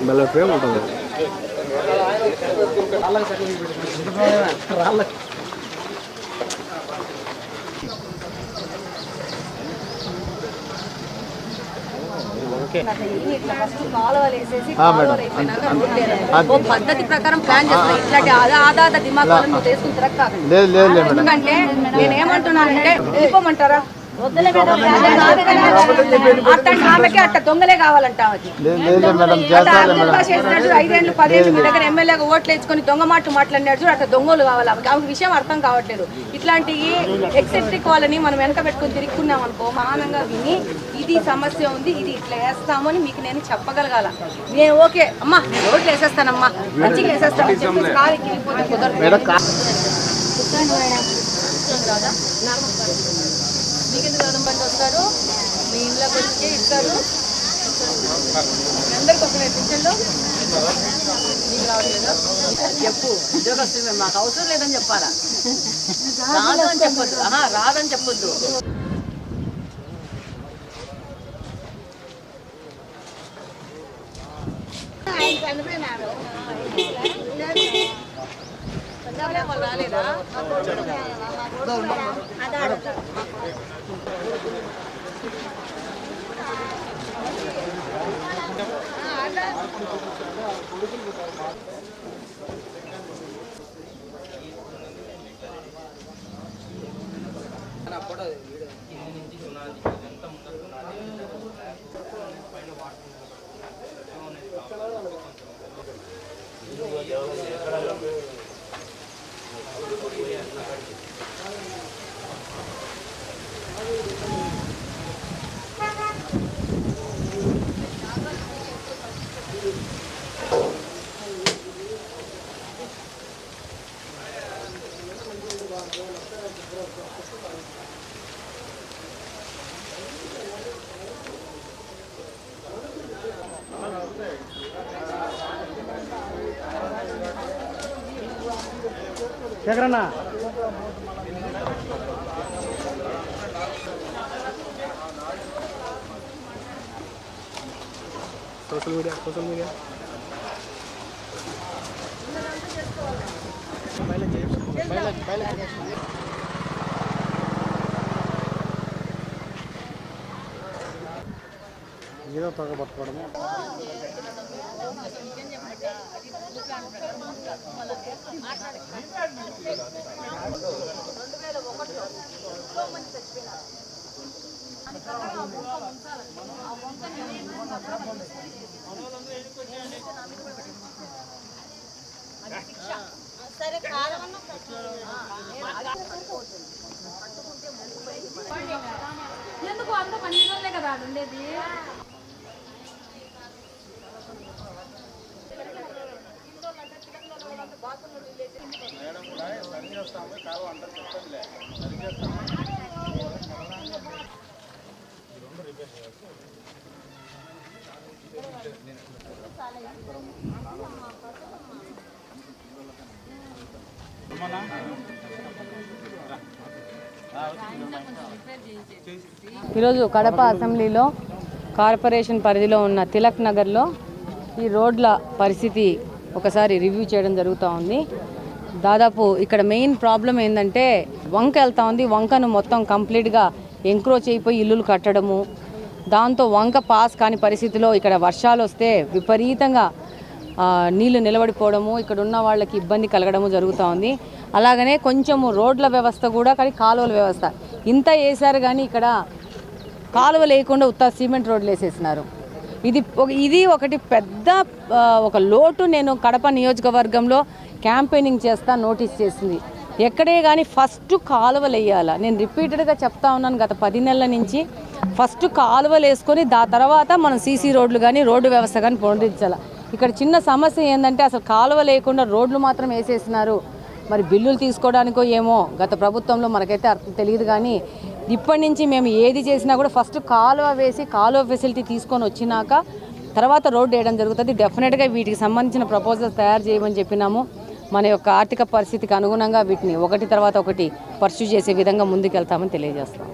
మళ్ళీ ఫేమ్ ఉంటుంది పద్ధతి ప్రకారం ప్లాన్ చేస్తాను. ఇట్లాంటి ఆదా దిమాగ్ నువ్వు తీసుకుని తిరగ. ఎందుకంటే నేనేమంటున్నానంటే వెళ్ళిపోమంటారా? ఆమెకి అట్ట దొంగలే కావాలంట. 5 ఏళ్ళు 10 ఏళ్ళు మీ దగ్గర ఎమ్మెల్యేగా ఓట్లు వేసుకొని దొంగ మాట్లాడినాడు చూడు, అట్లా దొంగలు కావాలి. ఆమెకి విషయం అర్థం కావట్లేదు. ఇట్లాంటి ఎక్సెప్టిక్ వాళ్ళని మనం వెనక పెట్టుకుని తిరుగుతున్నాం అనుకో, మానంగా విని ఇది సమస్య ఉంది, ఇది ఇట్లా వేస్తాము అని మీకు నేను చెప్పగలగాల. నేను ఓకే అమ్మా నేను ఓట్లు వేసేస్తానమ్మా, మంచిగా వేసేస్తాను చెప్పేసి కాలు ఎక్కిపోతే కుదరదు. మీకెందుకు గవర్నమెంట్ వస్తారు, మీ ఇంట్లోకి వచ్చి ఇస్తారు. అందరికి వస్తున్నాయి పింఛన్లు, మీకు రావట్లేదు. చెప్పు ఉద్యోగస్తులు మాకు అవసరం లేదని చెప్పాలా? రాదు అని చెప్పొద్దు. రాదని చెప్పొద్దు. రాలేదా? శేఖరన్న సోషల్ మీడియా ఏదో తగ్గబట్టుకోవడము. ఎందుకు అంత మంచిగా కదా ఉండేది. ఈరోజు కడప అసెంబ్లీలో కార్పొరేషన్ పరిధిలో ఉన్న తిలక్ నగర్లో ఈ రోడ్ల పరిస్థితి ఒకసారి రివ్యూ చేయడం జరుగుతూ ఉంది. దాదాపు ఇక్కడ మెయిన్ ప్రాబ్లం ఏంటంటే వంక వెళ్తూ ఉంది. వంకను మొత్తం కంప్లీట్గా ఎంక్రోచ్ అయిపోయి ఇల్లులు కట్టడము, దాంతో వంక పాస్ కాని పరిస్థితిలో ఇక్కడ వర్షాలు వస్తే విపరీతంగా నీళ్లు నిలబడిపోవడము, ఇక్కడ ఉన్న వాళ్ళకి ఇబ్బంది కలగడము జరుగుతూ ఉంది. అలాగనే కొంచెము రోడ్ల వ్యవస్థ కూడా, కానీ కాలువల వ్యవస్థ ఇంత వేశారు కానీ ఇక్కడ కాలువ లేకుండా ఉత్త సిమెంట్ రోడ్లు వేసేసినారు. ఇది ఒకటి పెద్ద ఒక లోటు. నేను కడప నియోజకవర్గంలో క్యాంపెయినింగ్ చేస్తా, నోటీస్ చేసింది ఎక్కడే కానీ ఫస్ట్ కాలువలు వేయాలా. నేను రిపీటెడ్గా చెప్తా ఉన్నాను గత 10 నెలల నుంచి. ఫస్ట్ కాలువలు వేసుకొని తర్వాత మనం సీసీ రోడ్లు కానీ రోడ్డు వ్యవస్థ కానీ పునరుద్ధరించాలి. ఇక్కడ చిన్న సమస్య ఏంటంటే అసలు కాలువ లేకుండా రోడ్లు మాత్రం వేసేసినారు. మరి బిల్లులు తీసుకోవడానికో ఏమో గత ప్రభుత్వంలో మనకైతే అర్థం తెలియదు. కానీ ఇప్పటి నుంచి మేము ఏది చేసినా కూడా ఫస్ట్ కాలువ వేసి కాలువ ఫెసిలిటీ తీసుకొని వచ్చినాక తర్వాత రోడ్డు వేయడం జరుగుతుంది. డెఫినెట్గా వీటికి సంబంధించిన ప్రపోజల్స్ తయారు చేయమని చెప్పినాము. మన యొక్క ఆర్థిక పరిస్థితికి అనుగుణంగా వీటిని ఒకటి తర్వాత ఒకటి పర్స్యూ చేసే విధంగా ముందుకెళ్తామని తెలియజేస్తాం.